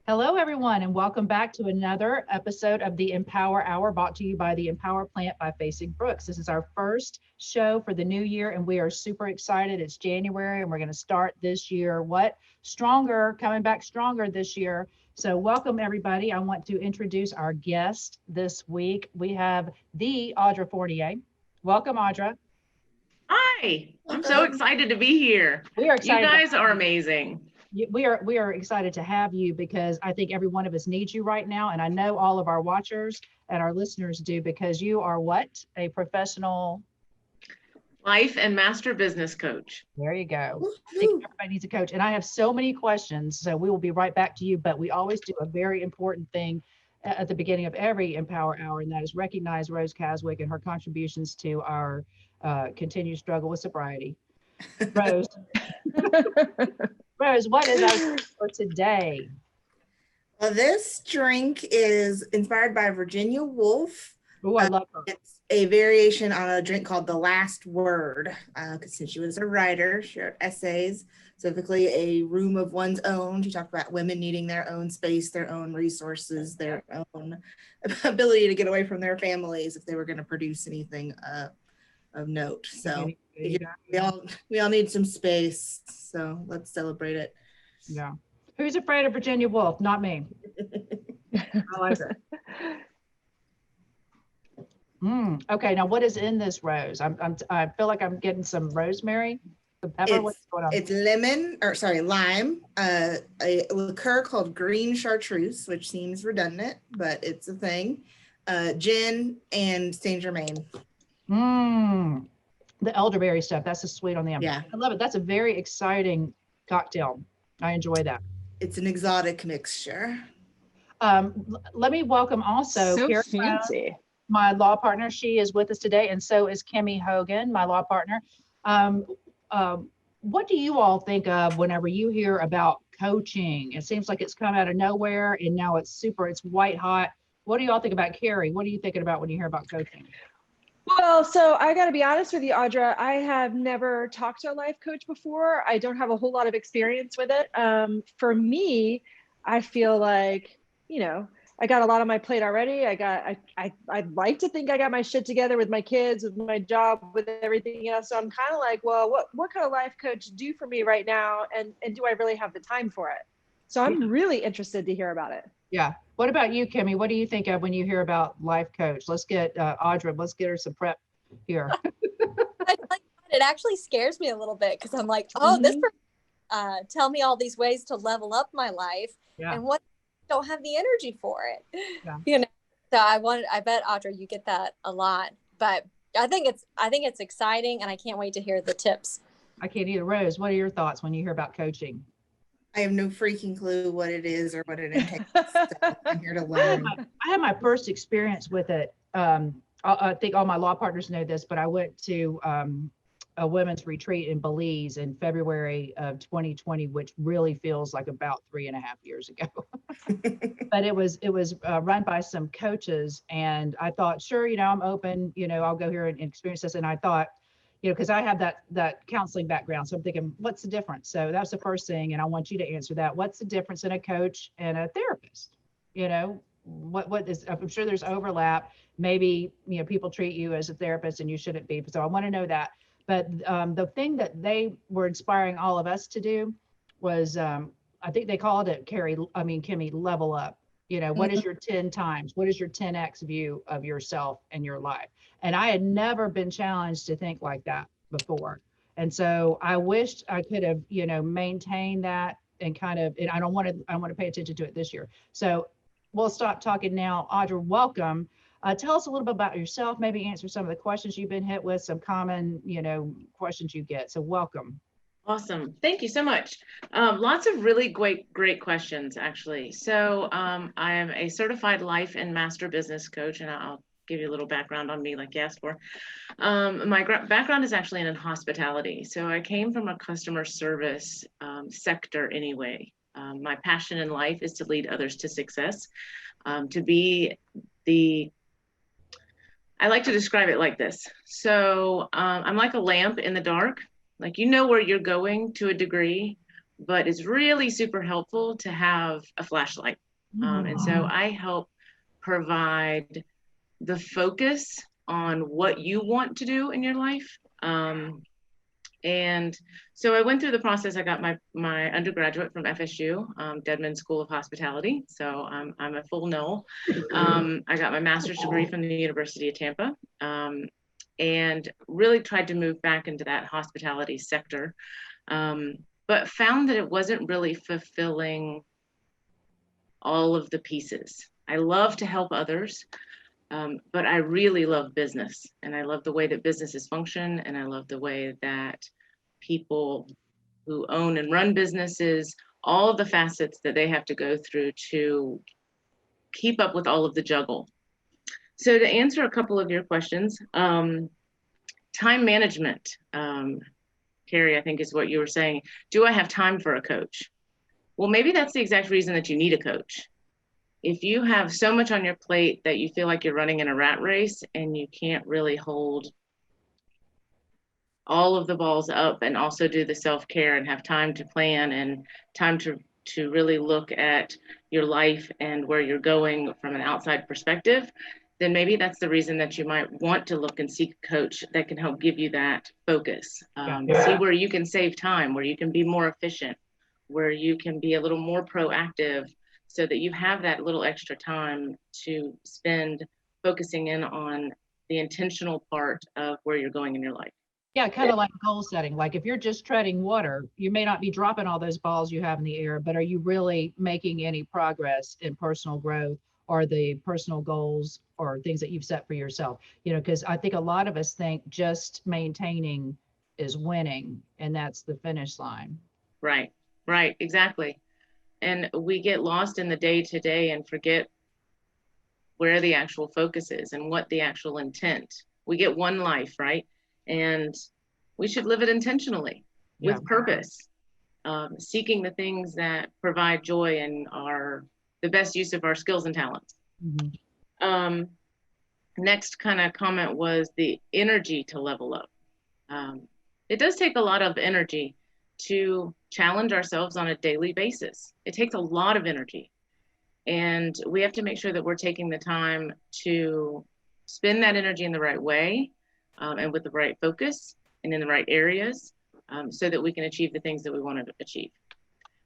Hello, everyone, and welcome back to another episode of the EmPower Hour brought to you by the EmPower Plant by Facing Brooks. This is our first show for the new year, and we are super excited. It's January, and we're going to start this year coming back stronger this year. So welcome, everybody. I want to introduce our guest this week. We have the Audra Fournier. Welcome, Audra. Hi, I'm so excited to be here. We are excited. You guys are amazing. We are excited to have you because I think every one of us needs you right now. And I know all of our watchers and our listeners do, because you are what? A professional life and master business coach. There you go. I think everybody needs a coach. And I have so many questions, so we will be right back to you. But we always do a very important thing at the beginning of every EmPower Hour, and that is recognize Rose Caswick and her contributions to our continued struggle with sobriety. Rose. Rose, what is our drink for today? Well, this drink is inspired by Virginia Woolf. Oh, I love her. It's a variation on a drink called The Last Word, because since she was a writer, she wrote essays, specifically A Room of One's Own. She talked about women needing their own space, their own resources, their own ability to get away from their families if they were going to produce anything of note. So we all need some space, so let's celebrate it. Yeah. Who's afraid of Virginia Woolf? Not me. I like her. Okay, now what is in this, Rose? I feel like I'm getting some rosemary, the pepper. What's going on? It's lime, a liqueur called green chartreuse, which seems redundant, but it's a thing. Gin and Saint Germain. The elderberry stuff. That's the sweet on the end. Yeah, I love it. That's a very exciting cocktail. I enjoy that. It's an exotic mixture. Let me welcome also so Carrie fancy. Brown, my law partner. She is with us today, and so is Kimmy Hogan, my law partner. What do you all think of whenever you hear about coaching? It seems like it's come out of nowhere, and now it's white hot. What do you all think about, Carrie? What are you thinking about when you hear about coaching? Well, so I got to be honest with you, Audra. I have never talked to a life coach before. I don't have a whole lot of experience with it. For me, I feel like, I got a lot on my plate already. I'd like to think I got my shit together with my kids, with my job, with everything else. So I'm kind of like, well, what can a life coach do for me right now? And do I really have the time for it? So I'm really interested to hear about it. Yeah. What about you, Kimmy? What do you think of when you hear about life coach? Let's get Audra, let's get her some prep here. It actually scares me a little bit because I'm like, this person tell me all these ways to level up my life, and what don't have the energy for it. Yeah. So I bet Audra, you get that a lot, but I think it's exciting, and I can't wait to hear the tips. I can't either. Rose, what are your thoughts when you hear about coaching? I have no freaking clue what it is or what it entails. So I'm here to learn. I had my first experience with it. I think all my law partners know this, but I went to a women's retreat in Belize in February of 2020, which really feels like about 3.5 years ago. But it was run by some coaches, and I thought, sure, I'm open, I'll go here and experience this. And I thought, because I have that counseling background. So I'm thinking, what's the difference? So that's the first thing. And I want you to answer that. What's the difference in a coach and a therapist? What is, I'm sure there's overlap. Maybe, people treat you as a therapist and you shouldn't be. So I want to know that. But the thing that they were inspiring all of us to do was, I think they called it, Kimmy, level up. What is your 10 times? What is your 10x view of yourself and your life? And I had never been challenged to think like that before. And so I wished I could have, maintained that and and I want to pay attention to it this year. So we'll stop talking now. Audra, welcome. Tell us a little bit about yourself, maybe answer some of the questions you've been hit with, some common, questions you get. So welcome. Awesome. Thank you so much. Lots of really great questions, actually. So I am a certified life and master business coach, and I'll give you a little background on me like you asked for. My background is actually in hospitality. So I came from a customer service sector anyway. My passion in life is to lead others to success, to be I like to describe it like this. So I'm like a lamp in the dark. Like, where you're going to a degree, but it's really super helpful to have a flashlight. And so I help provide the focus on what you want to do in your life. And so I went through the process. I got my undergraduate from FSU, Dedman School of Hospitality. So I'm a full no. I got my master's degree from the University of Tampa, and really tried to move back into that hospitality sector, but found that it wasn't really fulfilling all of the pieces. I love to help others, but I really love business, and I love the way that businesses function, and I love the way that people who own and run businesses, all of the facets that they have to go through to keep up with all of the juggle. So to answer a couple of your questions, time management, Carrie, I think is what you were saying. Do I have time for a coach? Well, maybe that's the exact reason that you need a coach. If you have so much on your plate that you feel like you're running in a rat race and you can't really hold all of the balls up and also do the self-care and have time to plan and time to really look at your life and where you're going from an outside perspective, then maybe that's the reason that you might want to look and seek a coach that can help give you that focus. See where you can save time, where you can be more efficient, where you can be a little more proactive, so that you have that little extra time to spend focusing in on the intentional part of where you're going in your life. Yeah, kind of like goal setting. Like if you're just treading water, you may not be dropping all those balls you have in the air, but are you really making any progress in personal growth or the personal goals or things that you've set for yourself? You know, because I think a lot of us think just maintaining is winning, and that's the finish line. Right, exactly. And we get lost in the day-to-day and forget where the actual focus is and what the actual intent. We get one life, right? And we should live it intentionally with purpose, seeking the things that provide joy and are the best use of our skills and talents. Next kind of comment was the energy to level up. It does take a lot of energy to challenge ourselves on a daily basis. It takes a lot of energy. And we have to make sure that we're taking the time to spend that energy in the right way, and with the right focus and in the right areas, so that we can achieve the things that we want to achieve.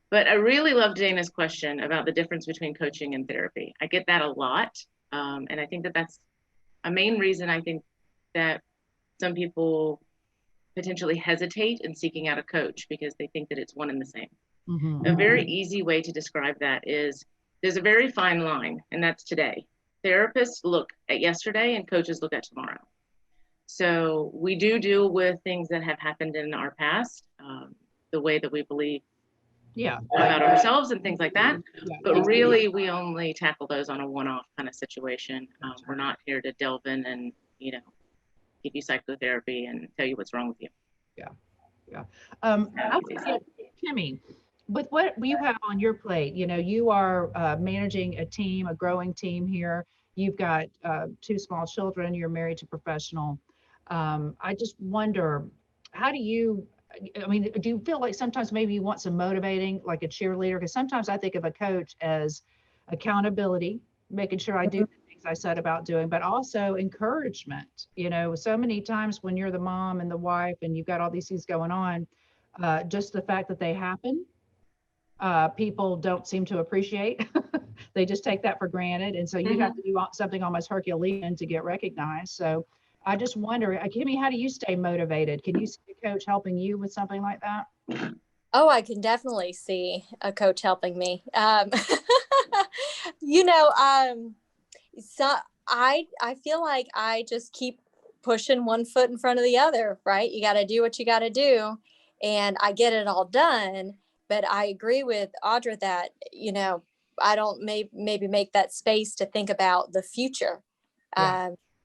But I really loved Dana's question about the difference between coaching and therapy. I get that a lot. And I think that that's a main reason I think that some people potentially hesitate in seeking out a coach, because they think that it's one and the same. A very easy way to describe that is there's a very fine line, and that's today. Therapists look at yesterday and coaches look at tomorrow. So we do deal with things that have happened in our past, the way that we believe about ourselves and things like that. But really, we only tackle those on a one-off kind of situation. We're not here to delve in and, you know, give you psychotherapy and tell you what's wrong with you. I would say, Kimmy, with what you have on your plate, you know, you are managing a team, a growing team here. You've got 2 small children. You're married to a professional. I just wonder, how do you, I mean, do you feel like sometimes maybe you want some motivating, like a cheerleader? Because sometimes I think of a coach as accountability, making sure I do the things I said about doing, but also encouragement. You know, so many times when you're the mom and the wife and you've got all these things going on, just the fact that they happen, people don't seem to appreciate. They just take that for granted. And so you have to do something almost Herculean to get recognized. So I just wonder, Kimmy, how do you stay motivated? Can you see a coach helping you with something like that? Oh, I can definitely see a coach helping me. You know, so I feel like I just keep pushing one foot in front of the other, right? You got to do what you got to do, and I get it all done. But I agree with Audra that, you know, I don't maybe make that space to think about the future.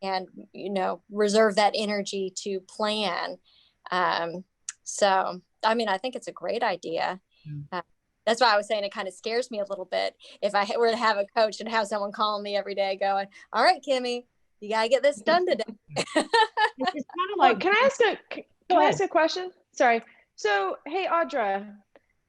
And, you know, reserve that energy to plan. So, I mean, I think it's a great idea. That's why I was saying it kind of scares me a little bit if I were to have a coach and have someone calling me every day going, all right, Kimmy, you got to get this done today. It's kind of like, can I ask a question? Sorry. So, hey, Audra,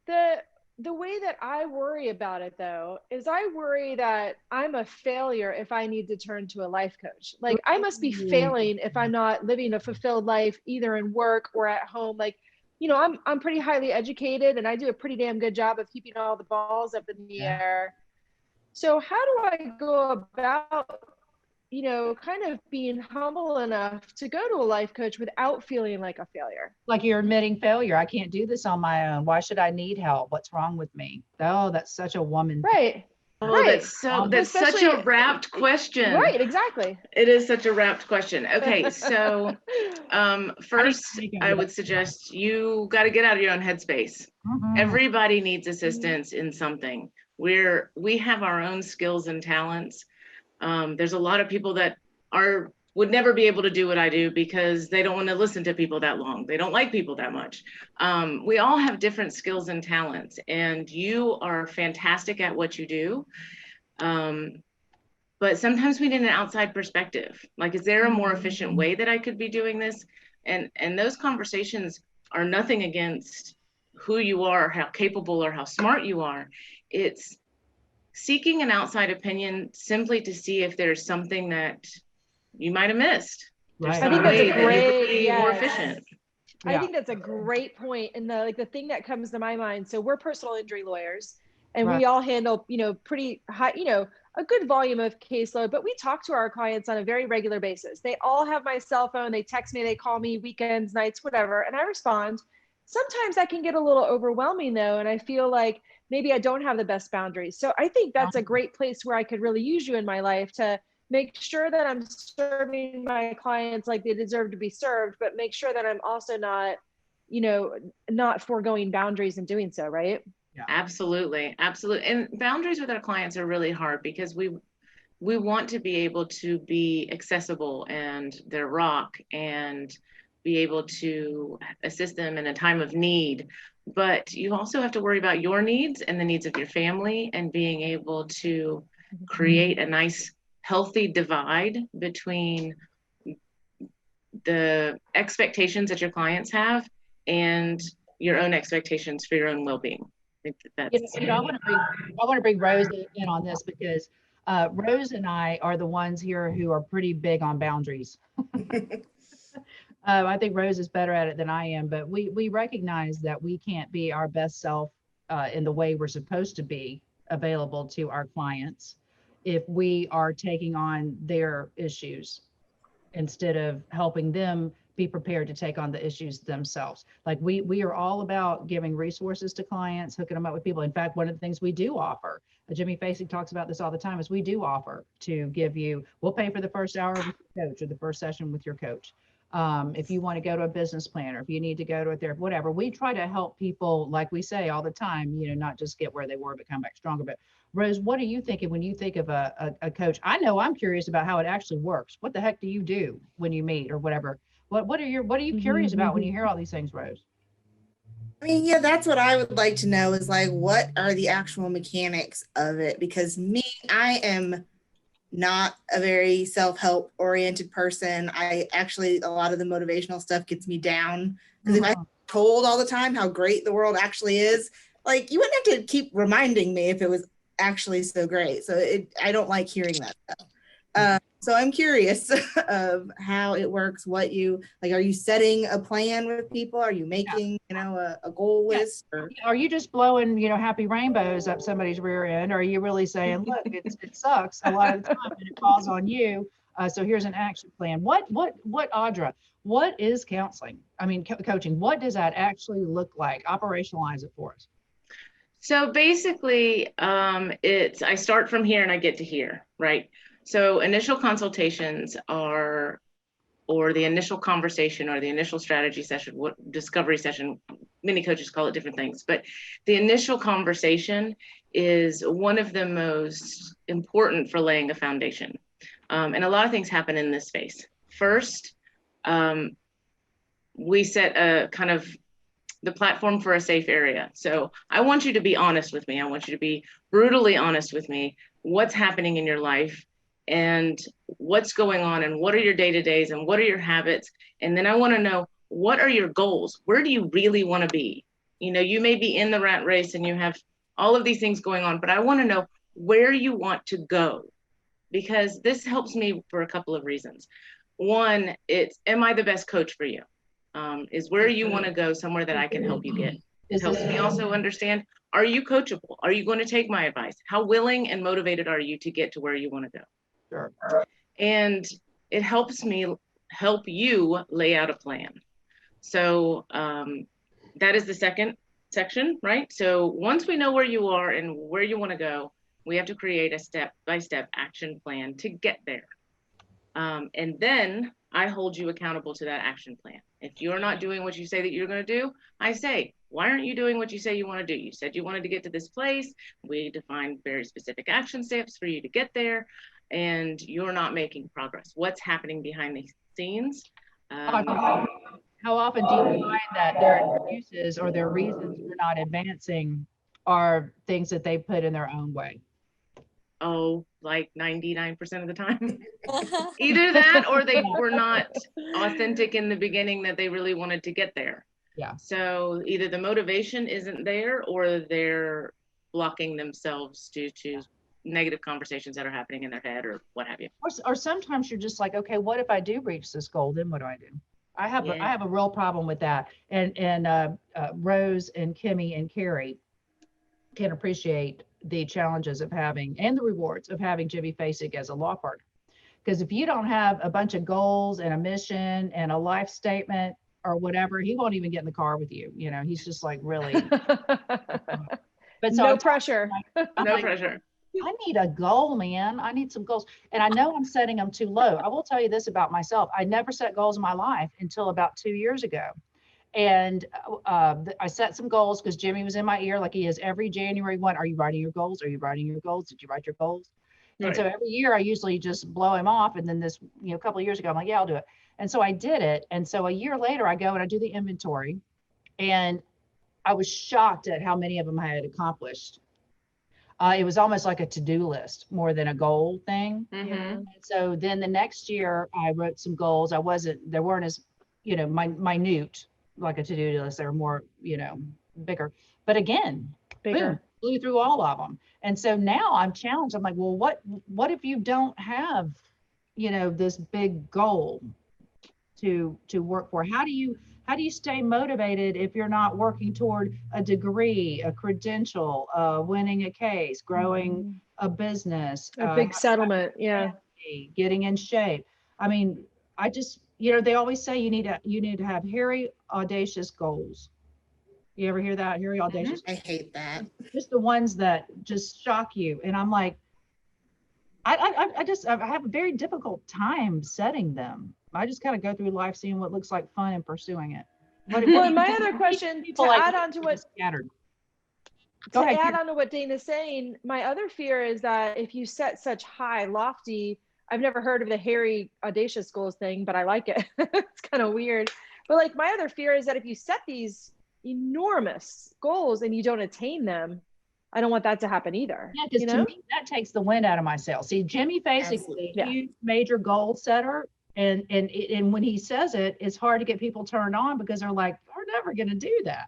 the way that I worry about it though, is I worry that I'm a failure if I need to turn to a life coach. Like I must be failing if I'm not living a fulfilled life either in work or at home. Like, you know, I'm pretty highly educated and I do a pretty damn good job of keeping all the balls up in the air. So how do I go about, you know, kind of being humble enough to go to a life coach without feeling like a failure? Like you're admitting failure. I can't do this on my own. Why should I need help? What's wrong with me? Oh, that's such a woman. Right. Oh, right. that's such a wrapped question. Right, exactly. It is such a wrapped question. Okay, so first I would suggest you got to get out of your own headspace. Everybody needs assistance in something. We have our own skills and talents. There's a lot of people that would never be able to do what I do because they don't want to listen to people that long. They don't like people that much. We all have different skills and talents, and you are fantastic at what you do. But sometimes we need an outside perspective. Like, is there a more efficient way that I could be doing this? And those conversations are nothing against who you are, how capable or how smart you are. It's seeking an outside opinion simply to see if there's something that you might have missed. Right. I think that's a great, more efficient. I think that's a great point. And the thing that comes to my mind, so we're personal injury lawyers and we all handle, you know, pretty high, you know, a good volume of caseload, but we talk to our clients on a very regular basis. They all have my cell phone, they text me, they call me weekends, nights, whatever, and I respond. Sometimes that can get a little overwhelming though, and I feel like maybe I don't have the best boundaries. So I think that's a great place where I could really use you in my life to make sure that I'm serving my clients like they deserve to be served, but make sure that I'm also not, you know, not foregoing boundaries in doing so, right? Yeah. Absolutely. And boundaries with our clients are really hard because we want to be able to be accessible and their rock and be able to assist them in a time of need. But you also have to worry about your needs and the needs of your family and being able to create a nice, healthy divide between the expectations that your clients have and your own expectations for your own well-being. I want to bring Rose in on this because Rose and I are the ones here who are pretty big on boundaries. I think Rose is better at it than I am, but we recognize that we can't be our best self in the way we're supposed to be available to our clients if we are taking on their issues instead of helping them be prepared to take on the issues themselves. Like we are all about giving resources to clients, hooking them up with people. In fact, one of the things we do offer, Jimmy Facey talks about this all the time, is we do offer to give you, we'll pay for the first hour with your coach or the first session with your coach. If you want to go to a business plan or if you need to go to a therapist, whatever, we try to help people, like we say all the time, you know, not just get where they were, but come back stronger. But Rose, what are you thinking when you think of a coach? I know I'm curious about how it actually works. What the heck do you do when you meet or whatever? What are you curious about when you hear all these things, Rose? I mean, yeah, that's what I would like to know is like, what are the actual mechanics of it? Because I am not a very self-help oriented person. I actually, a lot of the motivational stuff gets me down because if I'm told all the time how great the world actually is, like you wouldn't have to keep reminding me if it was actually so great. So I don't like hearing that stuff. So I'm curious of how it works, what you like. Are you setting a plan with people? Are you making, you know, a goal list? Or? Are you just blowing, you know, happy rainbows up somebody's rear end? Or are you really saying, look, it sucks a lot of the time and it falls on you. So here's an action plan. What, Audra, what is counseling? I mean, coaching, what does that actually look like? Operationalize it for us. So basically, I start from here and I get to here, right? So initial consultations or the initial conversation or the initial strategy session, discovery session, many coaches call it different things, but the initial conversation is one of the most important for laying a foundation. And a lot of things happen in this space. First, we set a kind of the platform for a safe area. So I want you to be honest with me. I want you to be brutally honest with me. What's happening in your life and what's going on and what are your day-to-days and what are your habits? And then I want to know, what are your goals? Where do you really want to be? You know, you may be in the rat race and you have all of these things going on, but I want to know where you want to go, because this helps me for a couple of reasons. One, it's, am I the best coach for you? Is where you want to go somewhere that I can help you get? It helps me also understand, are you coachable? Are you going to take my advice? How willing and motivated are you to get to where you want to go? Sure. And it helps me help you lay out a plan. So that is the second section, right? So once we know where you are and where you want to go, we have to create a step-by-step action plan to get there. And then I hold you accountable to that action plan. If you're not doing what you say that you're going to do, I say, why aren't you doing what you say you want to do? You said you wanted to get to this place. We defined very specific action steps for you to get there, and you're not making progress. What's happening behind the scenes? How often do you find that their excuses or their reasons for not advancing are things that they put in their own way? Oh, like 99% of the time. Either that or they were not authentic in the beginning that they really wanted to get there. Yeah. So either the motivation isn't there or they're blocking themselves due to negative conversations that are happening in their head or what have you. Or sometimes you're just like, okay, what if I do reach this goal? Then what do I do? I have a real problem with that. And Rose and Kimmy and Carrie can appreciate the challenges of having and the rewards of having Jimmy Fasig as a law partner. Because if you don't have a bunch of goals and a mission and a life statement or whatever, he won't even get in the car with you. You know, he's just like really. But so no pressure. No pressure. I need a goal, man. I need some goals. And I know I'm setting them too low. I will tell you this about myself. I never set goals in my life until about 2 years ago. And I set some goals because Jimmy was in my ear like he is every January 1. Are you writing your goals? Are you writing your goals? Did you write your goals? Right. And so every year I usually just blow him off. And then this, a couple of years ago, I'm like, yeah, I'll do it. And so I did it. And so a year later, I go and I do the inventory. And I was shocked at how many of them I had accomplished. It was almost like a to-do list more than a goal thing. Mm-hmm. And so then the next year I wrote some goals. They weren't as, minute like a to-do list. They were more, bigger, but again, boom, blew through all of them. And so now I'm challenged. I'm like, well, what if you don't have, this big goal to work for? How do you stay motivated if you're not working toward a degree, a credential, winning a case, growing a business, a big settlement, getting in shape? I mean, I just, they always say you need to have hairy, audacious goals. You ever hear that? Hairy, audacious? I hate that. Just the ones that just shock you. And I'm like, I have a very difficult time setting them. I just kind of go through life seeing what looks like fun and pursuing it. Well, my other question to add on to what scattered. Add on to what Dana's saying, my other fear is that if you set such high, lofty, I've never heard of the hairy, audacious goals thing, but I like it. It's kind of weird. But like my other fear is that if you set these enormous goals and you don't attain them, I don't want that to happen either. Yeah, because to me, that takes the wind out of my sails. See, Jimmy basically a huge major goal setter. And when he says it, it's hard to get people turned on because they're like, we're never going to do that.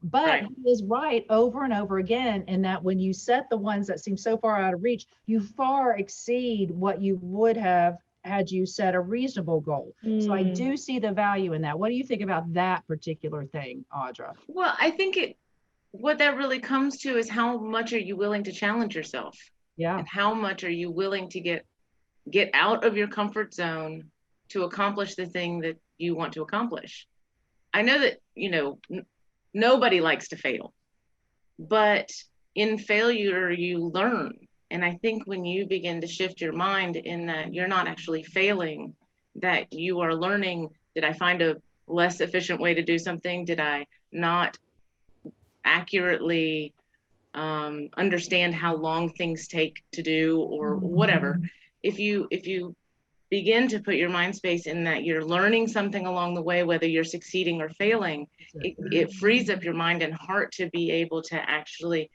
But he is right over and over again in that when you set the ones that seem so far out of reach, you far exceed what you would have had you set a reasonable goal. So I do see the value in that. What do you think about that particular thing, Audra? Well, I think what that really comes to is how much are you willing to challenge yourself? Yeah. And how much are you willing to get out of your comfort zone to accomplish the thing that you want to accomplish? I know that, nobody likes to fail, but in failure, you learn. And I think when you begin to shift your mind in that you're not actually failing, that you are learning, did I find a less efficient way to do something? Did I not accurately understand how long things take to do or whatever? If you begin to put your mind space in that you're learning something along the way, whether you're succeeding or failing, it frees up your mind and heart to be able to actually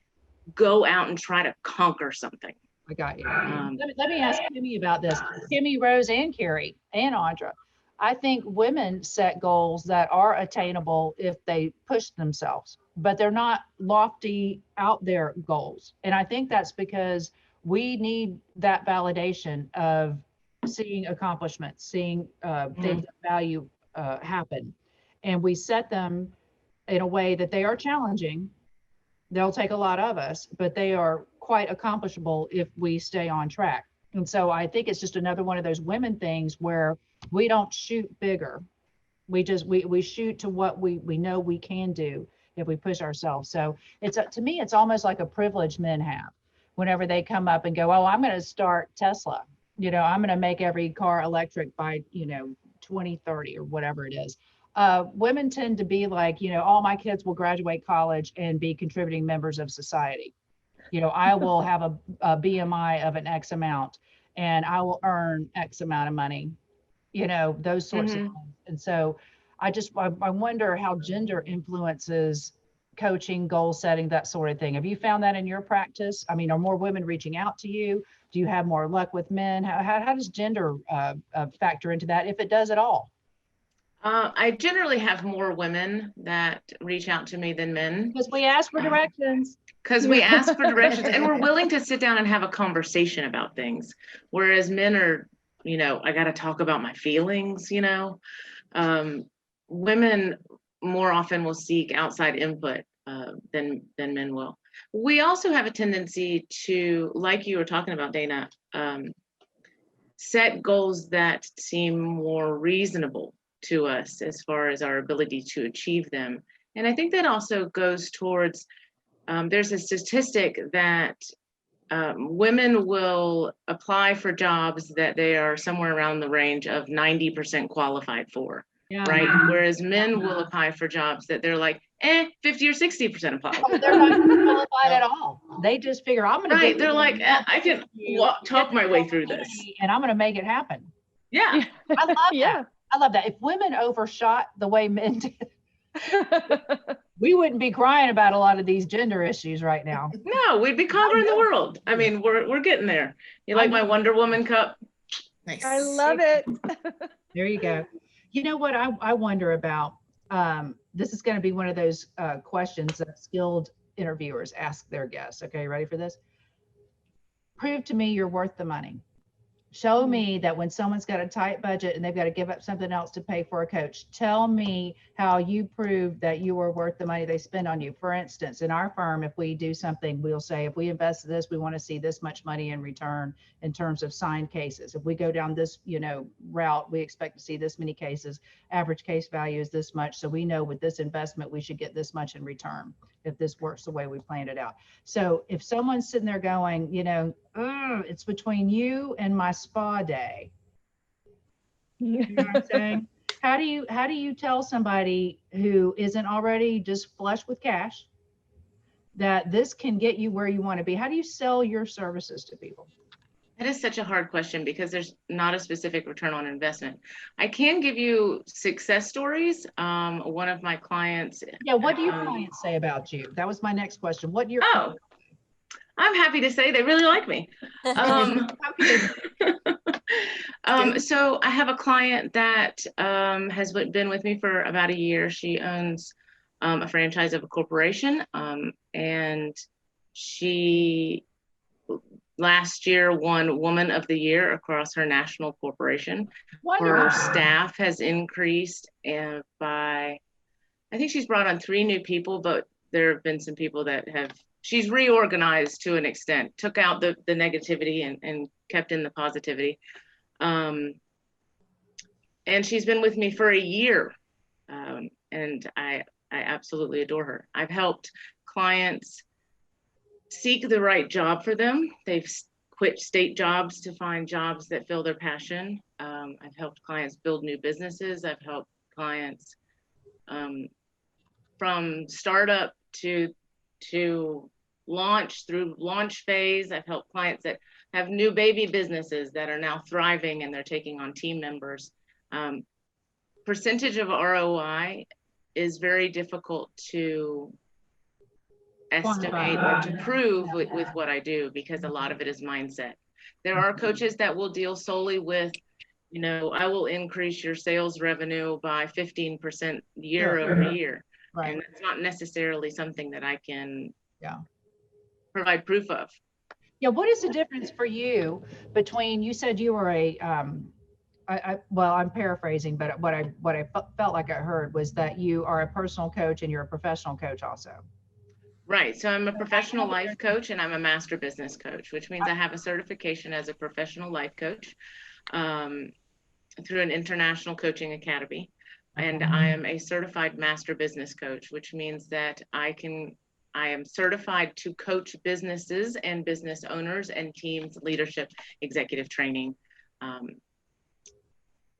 go out and try to conquer something. I got you. Let me ask Kimmy about this. Kimmy, Rose, and Carrie, and Audra. I think women set goals that are attainable if they push themselves. but they're not lofty out there goals. And I think that's because we need that validation of seeing accomplishments, seeing things of value happen. And we set them in a way that they are challenging. They'll take a lot of us, but they are quite accomplishable if we stay on track. And so I think it's just another one of those women things where we don't shoot bigger. We shoot to what we know we can do if we push ourselves. So it's to me, it's almost like a privilege men have whenever they come up and go, oh, I'm going to start Tesla. I'm going to make every car electric by, 2030 or whatever it is. Women tend to be like, all my kids will graduate college and be contributing members of society. I will have a BMI of an X amount and I will earn X amount of money, those sorts of things. And so I wonder how gender influences coaching, goal setting, that sort of thing. Have you found that in your practice? I mean, are more women reaching out to you? Do you have more luck with men? How does gender factor into that, if it does at all? I generally have more women that reach out to me than men. Because we ask for directions. Because we ask for directions and we're willing to sit down and have a conversation about things. Whereas men are, I got to talk about my feelings, women more often will seek outside input than men will. We also have a tendency to, like you were talking about, Dana, set goals that seem more reasonable to us as far as our ability to achieve them. And I think that also goes towards, there's a statistic that women will apply for jobs that they are somewhere around the range of 90% qualified for, right? Whereas men will apply for jobs that they're like, 50 or 60% applied. Oh, they're not qualified at all. They just figure, I'm going to Right, they're like, I can talk my way through this. And I'm going to make it happen. Yeah. I love that. I love that. If women overshot the way men did, we wouldn't be crying about a lot of these gender issues right now. No, we'd be conquering the world. I mean, we're getting there. You like my Wonder Woman cup? Nice. I love it. There you go. You know what I wonder about? This is going to be one of those questions that skilled interviewers ask their guests. Okay, ready for this? Prove to me you're worth the money. Show me that when someone's got a tight budget and they've got to give up something else to pay for a coach, tell me how you prove that you are worth the money they spend on you. For instance, in our firm, if we do something, we'll say, if we invest this, we want to see this much money in return in terms of signed cases. If we go down this, route, we expect to see this many cases. Average case value is this much. So we know with this investment, we should get this much in return if this works the way we planned it out. So if someone's sitting there going, it's between you and my spa day. You know what I'm saying? How do you tell somebody who isn't already just flush with cash that this can get you where you want to be? How do you sell your services to people? That is such a hard question because there's not a specific return on investment. I can give you success stories. One of my clients. Yeah, what do your clients say about you? That was my next question. What do your I'm happy to say they really like me. So I have a client that has been with me for about a year. She owns a franchise of a corporation, and she last year won Woman of the Year across her national corporation. Wonderful. Her staff has increased by, I think she's brought on 3 new people, but there have been some people that she's reorganized to an extent, took out the negativity and kept in the positivity. And she's been with me for a year. And I absolutely adore her. I've helped clients seek the right job for them. They've quit state jobs to find jobs that fill their passion. I've helped clients build new businesses. I've helped clients from startup to launch through launch phase. I've helped clients that have new baby businesses that are now thriving and they're taking on team members. Percentage of ROI is very difficult to estimate or to prove with what I do because a lot of it is mindset. There are coaches that will deal solely with, I will increase your sales revenue by 15% year over year. Right. And it's not necessarily something that I can Yeah. provide proof of. Yeah. What is the difference for you between, you said you were a, well, I'm paraphrasing, but what I felt like I heard was that you are a personal coach and you're a professional coach also. Right. So I'm a professional life coach and I'm a master business coach, which means I have a certification as a professional life coach through an international coaching academy. And I am a certified master business coach, which means that I am certified to coach businesses and business owners and teams, leadership, executive training.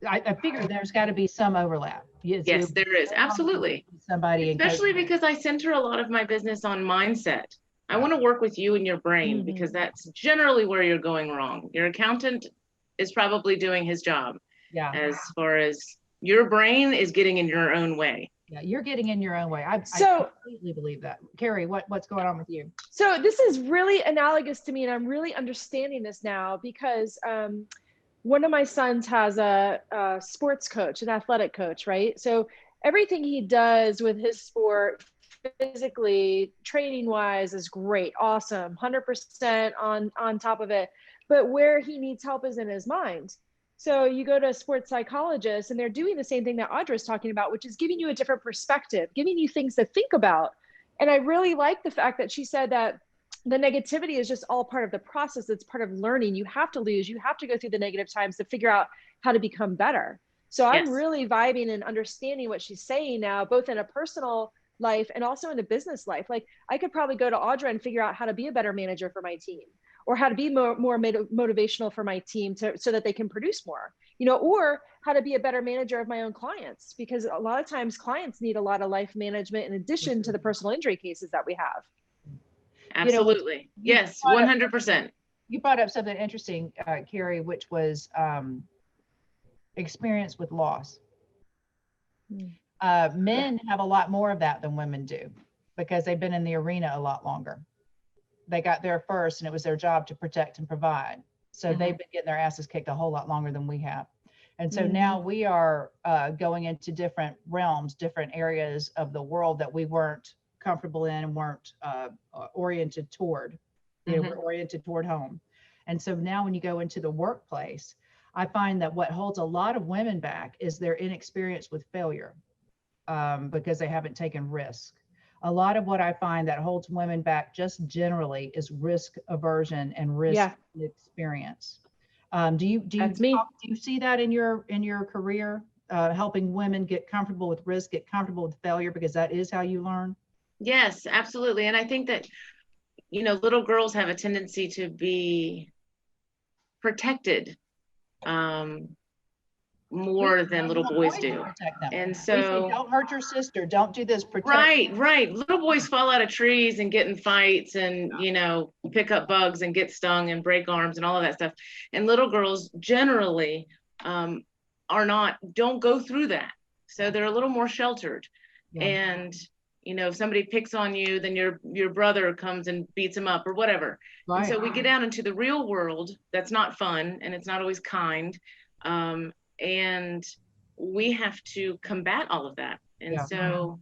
I figured there's got to be some overlap. Yes, there is. Absolutely. Somebody, especially because I center a lot of my business on mindset. I want to work with you and your brain because that's generally where you're going wrong. Your accountant is probably doing his job. Yeah. As far as your brain is getting in your own way. Yeah, you're getting in your own way. I completely believe that. Carrie, what's going on with you? So this is really analogous to me, and I'm really understanding this now because one of my sons has a sports coach, an athletic coach, right? So everything he does with his sport, physically, training wise, is great, awesome, 100% on top of it. But where he needs help is in his mind. So you go to a sports psychologist and they're doing the same thing that Audra is talking about, which is giving you a different perspective, giving you things to think about. And I really like the fact that she said that the negativity is just all part of the process. It's part of learning. You have to lose, you have to go through the negative times to figure out how to become better. So I'm really vibing and understanding what she's saying now, both in a personal life and also in a business life. Like I could probably go to Audra and figure out how to be a better manager for my team, or how to be more motivational for my team so that they can produce more, or how to be a better manager of my own clients, because a lot of times clients need a lot of life management in addition to the personal injury cases that we have. Absolutely. Yes, 100%. You brought up something interesting, Carrie, which was experience with loss. Men have a lot more of that than women do because they've been in the arena a lot longer. They got there first and it was their job to protect and provide. So they've been getting their asses kicked a whole lot longer than we have. And so now we are going into different realms, different areas of the world that we weren't comfortable in and weren't oriented toward. We're oriented toward home. And so now when you go into the workplace, I find that what holds a lot of women back is their inexperience with failure because they haven't taken risk. A lot of what I find that holds women back just generally is risk aversion and risk experience. Do you see that in your career, helping women get comfortable with risk, get comfortable with failure, because that is how you learn? Yes, absolutely. And I think that, little girls have a tendency to be protected more than little boys do. And so don't hurt your sister, don't do this, protect. Right. Little boys fall out of trees and get in fights and pick up bugs and get stung and break arms and all of that stuff. And little girls generally don't go through that. So they're a little more sheltered. And if somebody picks on you, then your brother comes and beats them up or whatever. And so we get out into the real world. That's not fun and it's not always kind. And we have to combat all of that. And so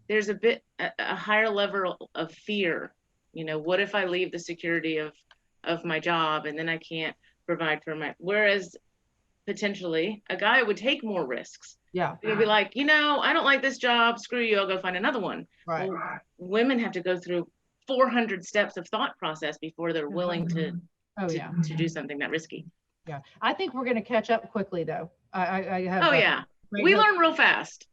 there's a higher level of fear. What if I leave the security of my job and then I can't provide for whereas potentially a guy would take more risks. Yeah. He'll be like, I don't like this job. Screw you. I'll go find another one. Right. Well, women have to go through 400 steps of thought process before they're willing to do something that risky. Yeah. I think we're going to catch up quickly though. I have. We learn real fast.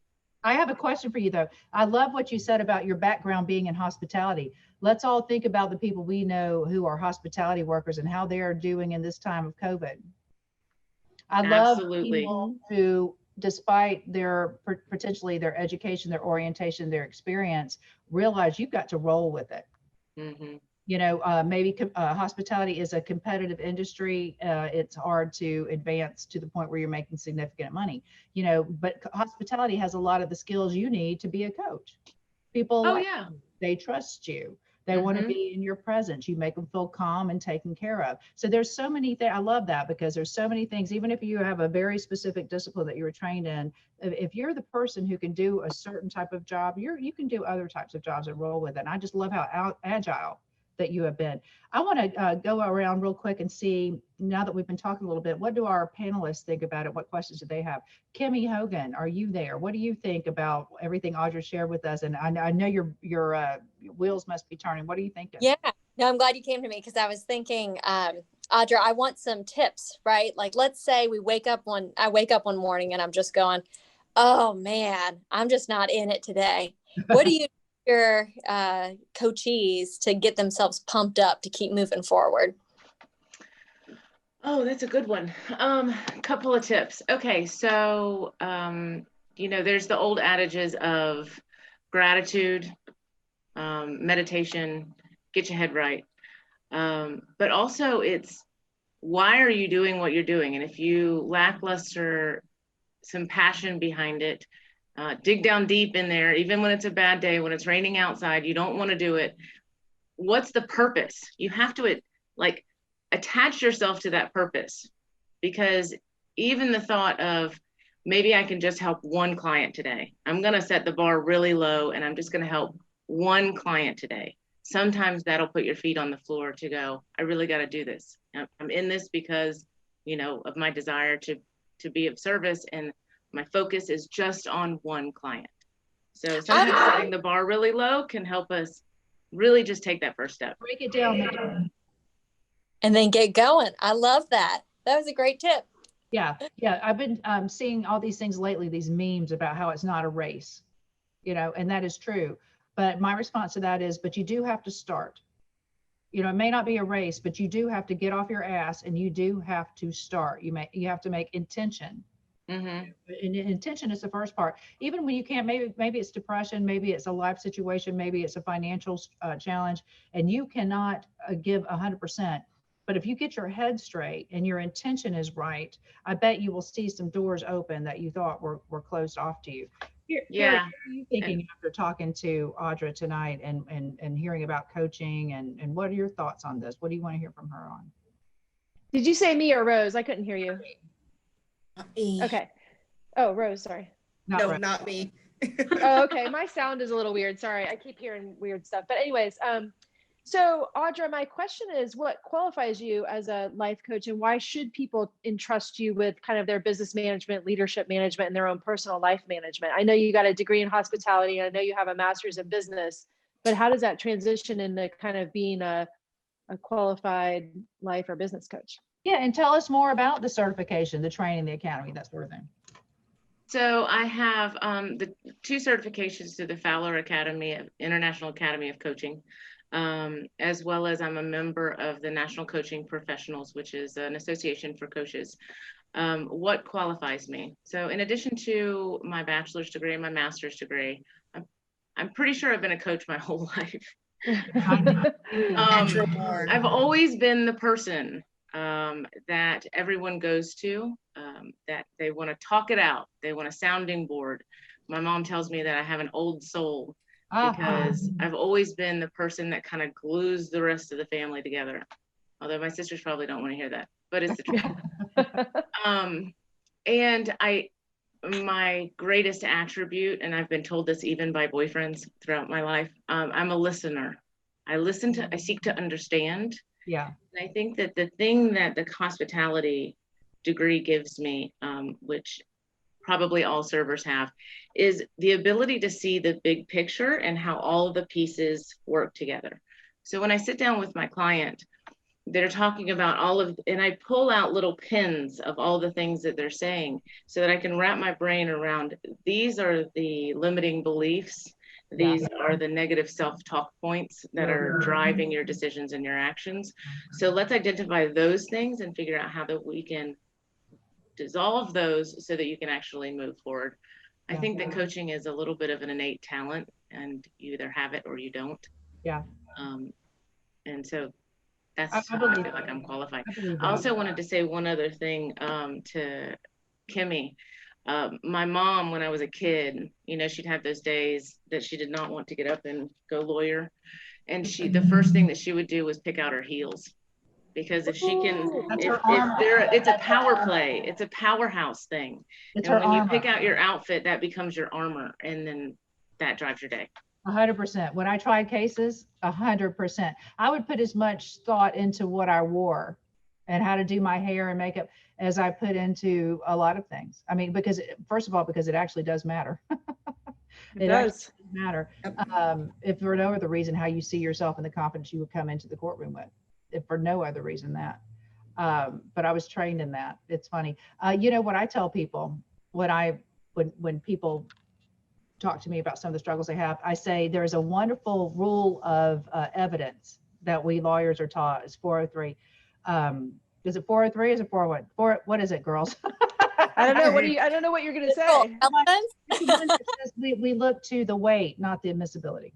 I have a question for you though. I love what you said about your background being in hospitality. Let's all think about the people we know who are hospitality workers and how they are doing in this time of COVID. I love people who, despite potentially their education, their orientation, their experience, realize you've got to roll with it. Maybe hospitality is a competitive industry. It's hard to advance to the point where you're making significant money, but hospitality has a lot of the skills you need to be a coach. People, they trust you. They want to be in your presence. You make them feel calm and taken care of. So there's so many things. I love that, because there's so many things, even if you have a very specific discipline that you were trained in, if you're the person who can do a certain type of job, you can do other types of jobs and roll with it. And I just love how agile that you have been. I want to go around real quick and see, now that we've been talking a little bit, what do our panelists think about it? What questions do they have? Kimmy Hogan, are you there? What do you think about everything Audra shared with us? And I know your wheels must be turning. What are you thinking? Yeah, no, I'm glad you came to me, because I was thinking, Audra, I want some tips, right? Like, let's say I wake up one morning and I'm just going, oh man, I'm just not in it today. What do you your coachees to get themselves pumped up to keep moving forward? Oh, that's a good one. Couple of tips. Okay, so there's the old adages of gratitude, meditation, get your head right. But also it's, why are you doing what you're doing? And if you lackluster some passion behind it, dig down deep in there, even when it's a bad day, when it's raining outside, you don't want to do it. What's the purpose? You have to attach yourself to that purpose, because even the thought of, maybe I can just help one client today. I'm going to set the bar really low and I'm just going to help one client today. Sometimes that'll put your feet on the floor to go, I really got to do this. I'm in this because, of my desire to be of service, and my focus is just on one client. So sometimes setting the bar really low can help us really just take that first step. Break it down. And then get going. I love that. That was a great tip. Yeah. I've been seeing all these things lately, these memes about how it's not a race, and that is true. But my response to that is, but you do have to start. It may not be a race, but you do have to get off your ass and you do have to start. You have to make intention. And intention is the first part. Even when you can't, maybe it's depression, maybe it's a life situation, maybe it's a financial challenge, and you cannot give 100%. But if you get your head straight and your intention is right, I bet you will see some doors open that you thought were closed off to you. Yeah. What are you thinking after talking to Audra tonight and hearing about coaching, and what are your thoughts on this? What do you want to hear from her on? Did you say me or Rose? I couldn't hear you. Me. Okay. Oh, Rose, sorry. Not me. Oh, okay. My sound is a little weird. Sorry. I keep hearing weird stuff. But anyways, so Audra, my question is, what qualifies you as a life coach, and why should people entrust you with kind of their business management, leadership management, and their own personal life management? I know you got a degree in hospitality. I know you have a master's in business, but how does that transition into kind of being a qualified life or business coach? Yeah, and tell us more about the certification, the training, the academy, that sort of thing. So I have the 2 certifications to the Fowler International Academy of Coaching, as well as I'm a member of the National Coaching Professionals, which is an association for coaches. What qualifies me? So in addition to my bachelor's degree and my master's degree, I'm pretty sure I've been a coach my whole life. I've always been the person that everyone goes to, that they want to talk it out. They want a sounding board. My mom tells me that I have an old soul because I've always been the person that kind of glues the rest of the family together. Although my sisters probably don't want to hear that, but it's the truth. And my greatest attribute, and I've been told this even by boyfriends throughout my life, I'm a listener. I seek to understand. Yeah. And I think that the thing that the hospitality degree gives me, which probably all servers have, is the ability to see the big picture and how all of the pieces work together. So when I sit down with my client, they're talking about and I pull out little pins of all the things that they're saying so that I can wrap my brain around, these are the limiting beliefs. These are the negative self-talk points that are driving your decisions and your actions. So let's identify those things and figure out how that we can dissolve those so that you can actually move forward. I think that coaching is a little bit of an innate talent, and you either have it or you don't. Yeah. And so that's how I feel like I'm qualified. I also wanted to say one other thing to Kimmy. My mom, when I was a kid, she'd have those days that she did not want to get up and go lawyer. And the first thing that she would do was pick out her heels. Because if she can, it's a power play. It's a powerhouse thing. And when you pick out your outfit, that becomes your armor. And then that drives your day. 100%. When I tried cases, 100%. I would put as much thought into what I wore and how to do my hair and makeup as I put into a lot of things. I mean, because first of all, because it actually does matter. It does matter. If for no other reason, how you see yourself and the confidence you would come into the courtroom with. If for no other reason that. But I was trained in that. It's funny. You know what I tell people when people talk to me about some of the struggles they have, I say there's a wonderful rule of evidence that we lawyers are taught. It's 403. Is it 403? Is it 401? What is it, girls? I don't know. I don't know what you're going to say. We look to the weight, not the admissibility.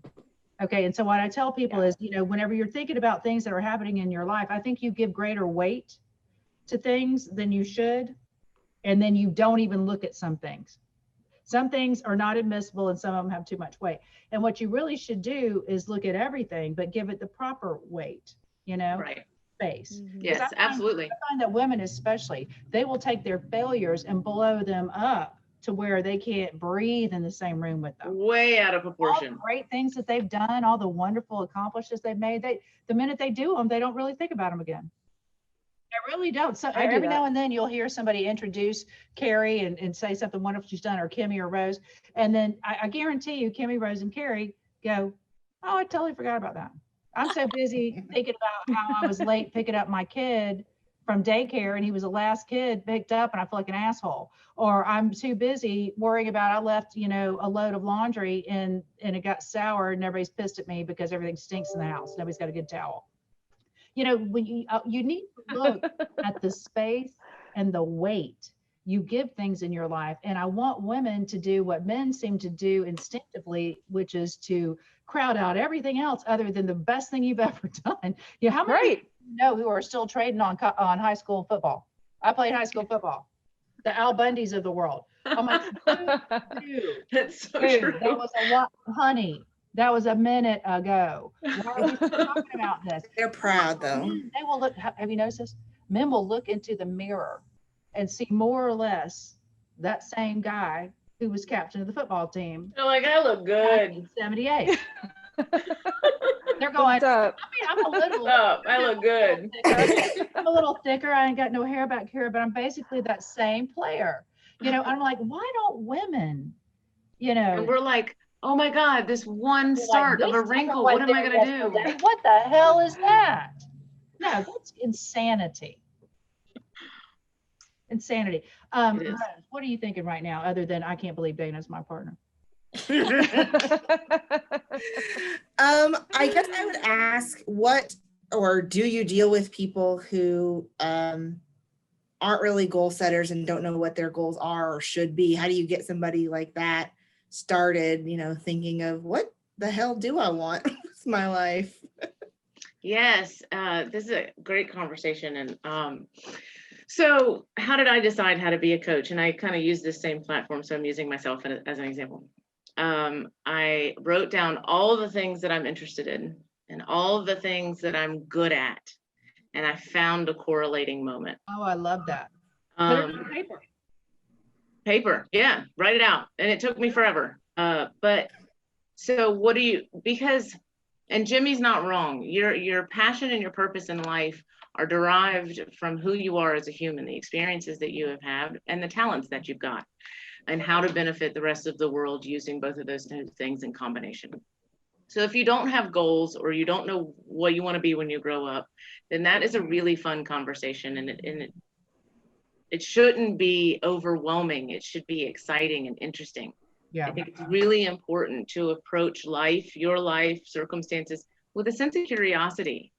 Okay. And so what I tell people is, you know, whenever you're thinking about things that are happening in your life, I think you give greater weight to things than you should. And then you don't even look at some things. Some things are not admissible and some of them have too much weight. And what you really should do is look at everything, but give it the proper weight, you know, right. Space. Yes, absolutely. I find that women especially, they will take their failures and blow them up to where they can't breathe in the same room with them. Way out of proportion. All the great things that they've done, all the wonderful accomplishments they've made, the minute they do them, they don't really think about them again. They really don't. So every now and then you'll hear somebody introduce Carrie and say something wonderful she's done, or Kimmy or Rose. And then I guarantee you, Kimmy, Rose, and Carrie go, oh, I totally forgot about that. I'm so busy thinking about how I was late picking up my kid from daycare and he was the last kid picked up and I feel like an asshole. Or I'm too busy worrying about I left, you know, a load of laundry and it got sour and everybody's pissed at me because everything stinks in the house. Nobody's got a good towel. You know, when you need to look at the space and the weight you give things in your life. And I want women to do what men seem to do instinctively, which is to crowd out everything else other than the best thing you've ever done. You know, how many people you know who are still trading on high school football? I played high school football. The Al Bundys of the world. I'm like, dude, that's so true. That was a lot, honey. That was a minute ago. Why are we still talking about this? They're proud though. They will look. Have you noticed this? Men will look into the mirror and see more or less that same guy who was captain of the football team. They're like, I look good. 78. They're going, I mean, I'm a little, I look good. I'm a little thicker. I ain't got no hair back here, but I'm basically that same player. You know, I'm like, why don't women, you know? And we're like, oh my God, this one start of a wrinkle. What am I going to do? What the hell is that? No, that's insanity. Insanity. What are you thinking right now, other than I can't believe Dana's my partner? I guess I would ask do you deal with people who aren't really goal setters and don't know what their goals are or should be? How do you get somebody like that started, you know, thinking of what the hell do I want with my life? Yes, this is a great conversation. And so how did I decide how to be a coach? And I kind of use this same platform, so I'm using myself as an example. I wrote down all the things that I'm interested in and all the things that I'm good at. And I found a correlating moment. Oh, I love that. Put it on paper. Yeah, write it out. And it took me forever. But so and Jimmy's not wrong. Your passion and your purpose in life are derived from who you are as a human, the experiences that you have had, and the talents that you've got, and how to benefit the rest of the world using both of those things in combination. So if you don't have goals or you don't know what you want to be when you grow up, then that is a really fun conversation, and it shouldn't be overwhelming. It should be exciting and interesting. Yeah. I think it's really important to approach life, your life, circumstances, with a sense of curiosity.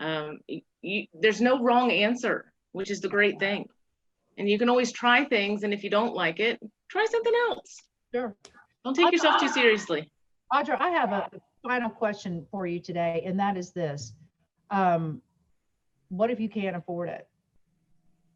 There's no wrong answer, which is the great thing. And you can always try things, and if you don't like it, try something else. Sure. Don't take yourself too seriously. Audra, I have a final question for you today, and that is this. What if you can't afford it?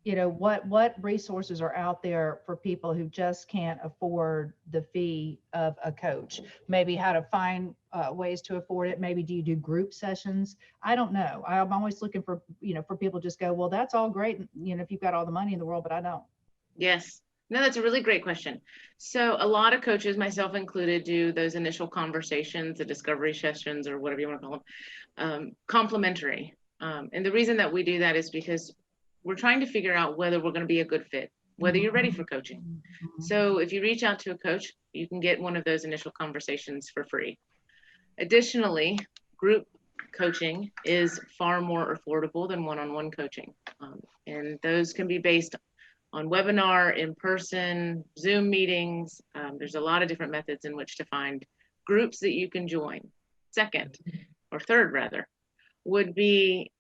you know, what resources are out there for people who just can't afford the fee of a coach? Maybe how to find ways to afford it. Maybe do you do group sessions? I don't know. I'm always looking for, you know, for people to just go, well, that's all great, you know, if you've got all the money in the world, but I don't. Yes. No, that's a really great question. So a lot of coaches, myself included, do those initial conversations, the discovery sessions, or whatever you want to call them, complimentary. And the reason that we do that is because we're trying to figure out whether we're going to be a good fit, whether you're ready for coaching. So if you reach out to a coach, you can get one of those initial conversations for free. Additionally, group coaching is far more affordable than one-on-one coaching. And those can be based on webinar, in person, Zoom meetings. There's a lot of different methods in which to find groups that you can join. Second, or third rather, would be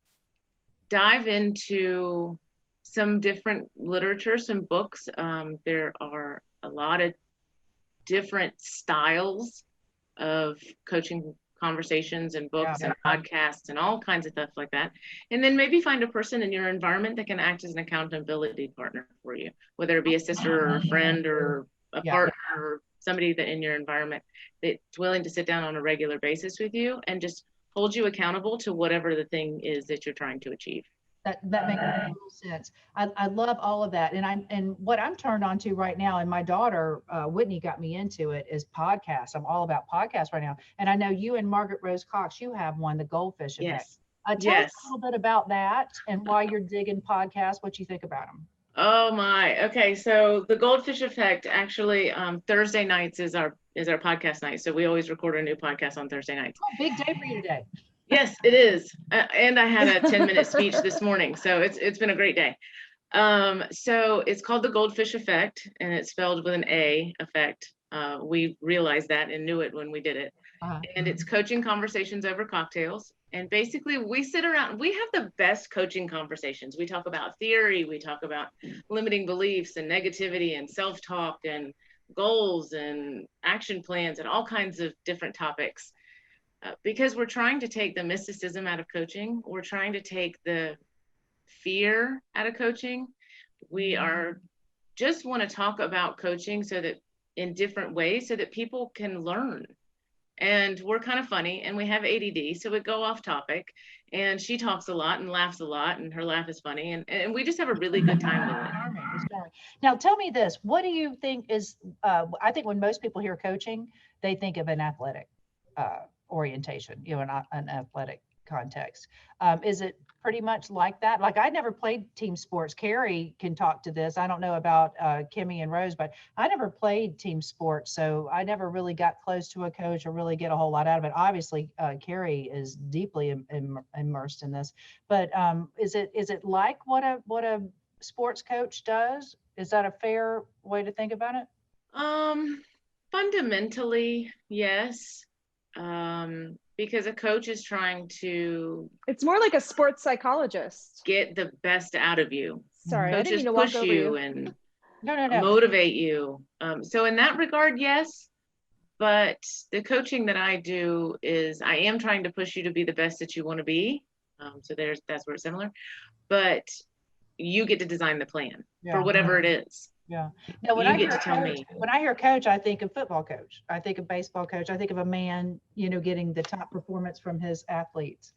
dive into some different literature, some books. There are a lot of different styles of coaching conversations and books and podcasts and all kinds of stuff like that. And then maybe find a person in your environment that can act as an accountability partner for you, whether it be a sister or a friend or a partner or somebody that in your environment that's willing to sit down on a regular basis with you and just hold you accountable to whatever the thing is that you're trying to achieve. That makes total sense. I love all of that. And what I'm turned on to right now, and my daughter, Whitney, got me into it, is podcasts. I'm all about podcasts right now. And I know you and Margaret Rose Cox, you have one, the Goldfish Effect. Tell us a little bit about that and why you're digging podcasts, what you think about them. Oh my. Okay. So the Goldfish Effect, actually, Thursday nights is our podcast night. So we always record a new podcast on Thursday nights. Oh, big day for you today. Yes, it is. And I had a 10-minute speech this morning. So it's been a great day. So it's called the Goldfish Effect, and it's spelled with an A, effect. We realized that and knew it when we did it. And it's coaching conversations over cocktails. And basically we sit around, we have the best coaching conversations. We talk about theory, we talk about limiting beliefs and negativity and self-talk and goals and action plans and all kinds of different topics. Because we're trying to take the mysticism out of coaching. We're trying to take the fear out of coaching. We are just want to talk about coaching so that in different ways so that people can learn. And we're kind of funny and we have ADD, so we go off topic, and she talks a lot and laughs a lot, and her laugh is funny, and we just have a really good time with it. Now tell me this, what do you think is, I think when most people hear coaching, they think of an athletic orientation, you know, an athletic context. Is it pretty much like that? Like, I never played team sports. Carrie can talk to this. I don't know about Kimmy and Rose, but I never played team sports, so I never really got close to a coach or really get a whole lot out of it. Obviously, Carrie is deeply immersed in this, but is it like what a sports coach does? Is that a fair way to think about it? Fundamentally, yes. Because a coach is trying to, it's more like a sports psychologist, get the best out of you. Sorry, coaches I didn't mean to walk push over you you and no. motivate you. So in that regard, yes. But the coaching that I do is I am trying to push you to be the best that you want to be. So that's where it's similar. But you get to design the plan for whatever it is. Yeah. Now, when I hear coach, I think of football coach. I think of baseball coach. I think of a man, you know, getting the top performance from his athletes,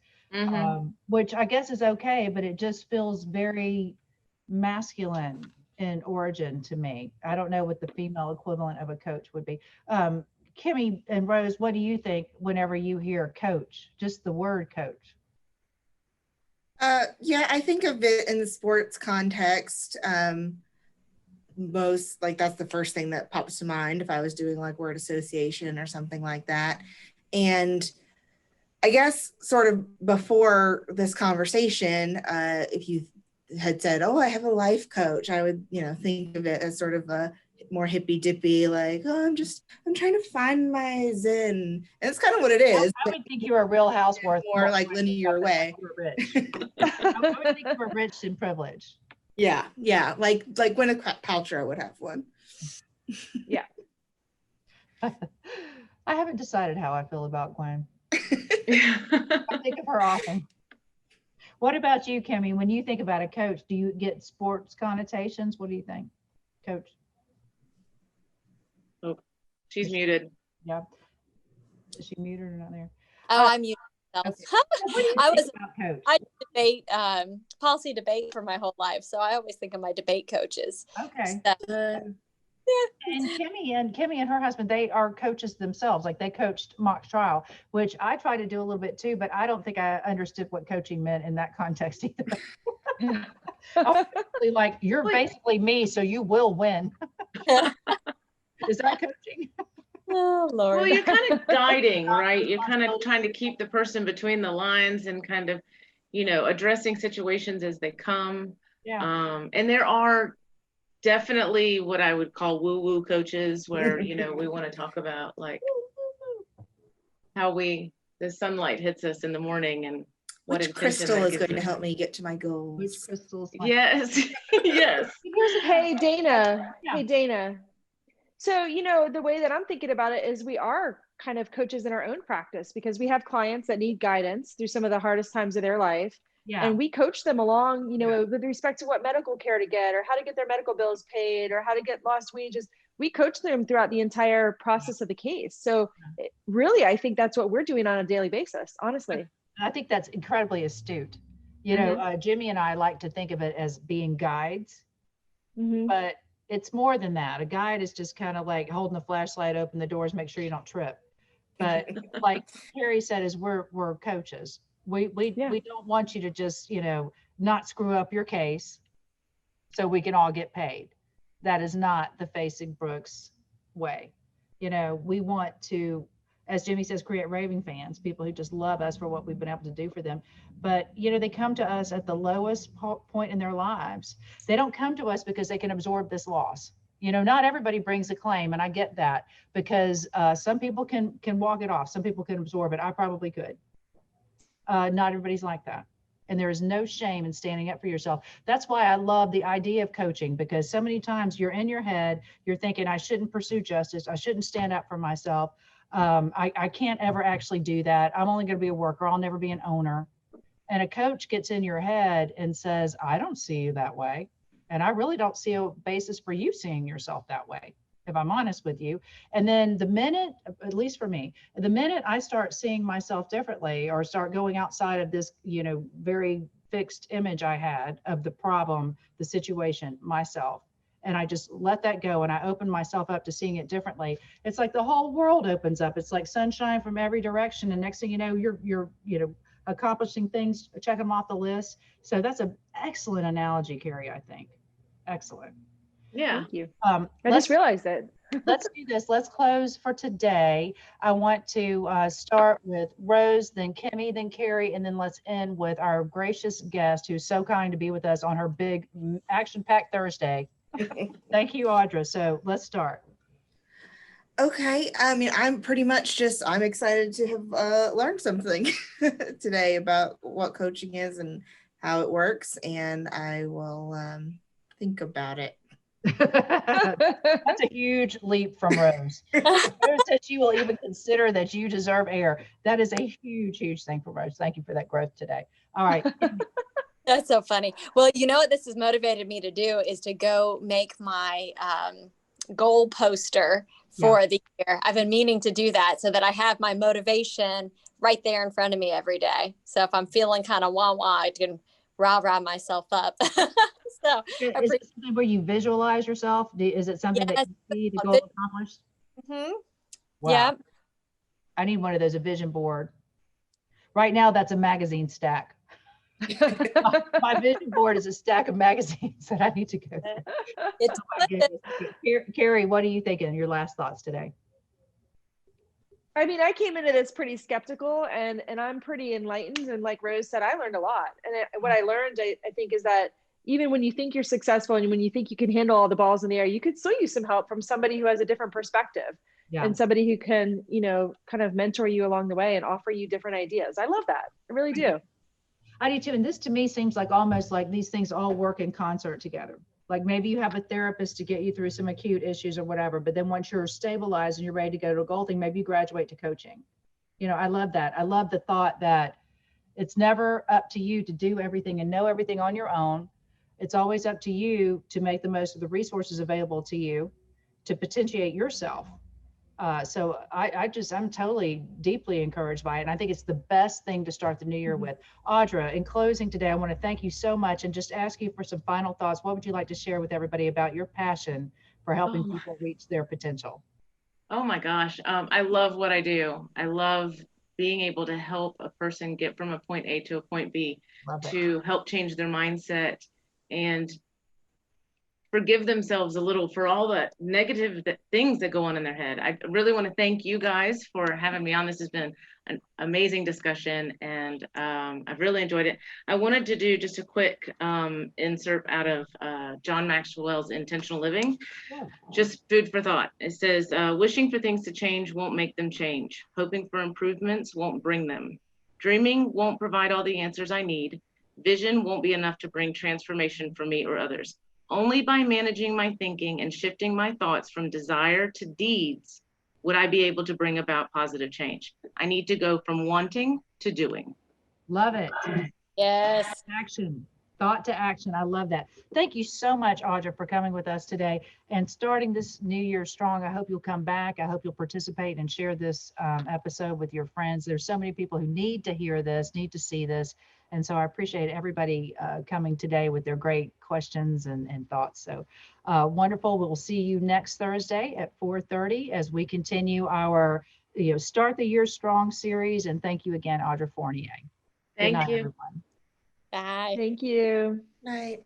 which I guess is okay, but it just feels very masculine in origin to me. I don't know what the female equivalent of a coach would be. Kimmy and Rose, what do you think whenever you hear coach, just the word coach? Yeah, I think of it in the sports context. Most, like, that's the first thing that pops to mind if I was doing like word association or something like that. And I guess sort of before this conversation, if you had said, oh, I have a life coach, I would, you know, think of it as sort of a more hippy dippy, like, oh, I'm trying to find my zen. And it's kind of what it is. I would think you were a Real Housewife. More like linear way. I would think you were rich and privileged. Yeah, like Gwyneth Paltrow would have one. Yeah. I haven't decided how I feel about Gwen. I think of her often. What about you, Kimmy? When you think about a coach, do you get sports connotations? What do you think, Coach? Oh, she's muted. Yeah. Is she muted or not there? Oh, I'm muted myself. Okay. What do you I think was about Coach? I debate policy debate for my whole life, so I always think of my debate coaches. Okay. So, And Kimmy and her husband, they are coaches themselves. Like they coached mock trial, which I try to do a little bit too, but I don't think I understood what coaching meant in that context either. I was basically like, you're basically me, so you will win. Is that coaching? oh Lord. Well, you're kind of guiding, right? You're kind of trying to keep the person between the lines and kind of, addressing situations as they come. Yeah. And there are definitely what I would call woo-woo coaches where, we want to talk about like how the sunlight hits us in the morning and what Which crystal is going to help me get to my goals? Which crystals? Yes. Yes. Hey, Dana. Yeah. Hey, Dana. So, the way that I'm thinking about it is we are kind of coaches in our own practice because we have clients that need guidance through some of the hardest times of their life. Yeah. And we coach them along, with respect to what medical care to get or how to get their medical bills paid or how to get lost wages. We coach them throughout the entire process of the case. So really, I think that's what we're doing on a daily basis, honestly. I think that's incredibly astute. Jimmy and I like to think of it as being guides, but it's more than that. A guide is just kind of like holding the flashlight, open the doors, make sure you don't trip. But like Carrie said, is we're coaches. We don't want you to just, not screw up your case so we can all get paid. That is not the Facing Brooks way. We want to, as Jimmy says, create raving fans, people who just love us for what we've been able to do for them. But, they come to us at the lowest point in their lives. They don't come to us because they can absorb this loss. Not everybody brings a claim, and I get that because some people can walk it off. Some people can absorb it. I probably could. Not everybody's like that. And there is no shame in standing up for yourself. That's why I love the idea of coaching, because so many times you're in your head, you're thinking, I shouldn't pursue justice. I shouldn't stand up for myself. I can't ever actually do that. I'm only going to be a worker. I'll never be an owner. And a coach gets in your head and says, I don't see you that way. And I really don't see a basis for you seeing yourself that way, if I'm honest with you. And then the minute, at least for me, the minute I start seeing myself differently or start going outside of this, very fixed image I had of the problem, the situation, myself, and I just let that go and I open myself up to seeing it differently, it's like the whole world opens up. It's like sunshine from every direction. And next thing you know, you're accomplishing things, check them off the list. So that's an excellent analogy, Carrie, I think. Excellent. Yeah. Thank you. I just realized that. Let's do this. Let's close for today. I want to start with Rose, then Kimmy, then Carrie, and then let's end with our gracious guest who's so kind to be with us on her big action-packed Thursday. Thank you, Audra. So let's start. Okay. I mean, I'm pretty much I'm excited to have learned something today about what coaching is and how it works. And I will think about it. That's a huge leap from Rose. Rose said she will even consider that you deserve air. That is a huge, huge thing for Rose. Thank you for that growth today. All right. That's so funny. Well, what this has motivated me to do is to go make my goal poster for the year. I've been meaning to do that so that I have my motivation right there in front of me every day. So if I'm feeling kind of wah-wah, I can rah-rah myself up. So is it something where you visualize yourself? Is it something that you see the goal accomplished? Mm-hmm. Wow. Yeah. I need one of those, a vision board. Right now, that's a magazine stack. My vision board is a stack of magazines that I need to go through. Carrie, what are you thinking? Your last thoughts today? I mean, I came into this pretty skeptical and I'm pretty enlightened. And like Rose said, I learned a lot. And what I learned, I think, is that even when you think you're successful and when you think you can handle all the balls in the air, you could still use some help from somebody who has a different perspective and somebody who can, kind of mentor you along the way and offer you different ideas. I love that. I really do. I do too. And this to me seems like almost like these things all work in concert together. Like maybe you have a therapist to get you through some acute issues or whatever, but then once you're stabilized and you're ready to go to a goal thing, maybe you graduate to coaching. I love that. I love the thought that It's never up to you to do everything and know everything on your own. It's always up to you to make the most of the resources available to you to potentiate yourself. So I'm totally deeply encouraged by it. And I think it's the best thing to start the new year with. Audra, in closing today, I want to thank you so much and just ask you for some final thoughts. What would you like to share with everybody about your passion for helping people reach their potential? Oh my gosh. I love what I do. I love being able to help a person get from a point A to a point B, to help change their mindset and forgive themselves a little for all the negative things that go on in their head. I really want to thank you guys for having me on. This has been an amazing discussion, and I've really enjoyed it. I wanted to do just a quick insert out of John Maxwell's Intentional Living, just food for thought. It says, wishing for things to change won't make them change. Hoping for improvements won't bring them. Dreaming won't provide all the answers I need. Vision won't be enough to bring transformation for me or others. Only by managing my thinking and shifting my thoughts from desire to deeds would I be able to bring about positive change. I need to go from wanting to doing. Love it. Yes. Action. Thought to action. I love that. Thank you so much, Audra, for coming with us today and starting this new year strong. I hope you'll come back. I hope you'll participate and share this episode with your friends. There's so many people who need to hear this, need to see this. And so I appreciate everybody coming today with their great questions and thoughts. So wonderful. We'll see you next Thursday at 4:30 as we continue our Start the Year Strong series. And thank you again, Audra Fournier. Thank Good night, you. everyone. Bye. Thank you. Night.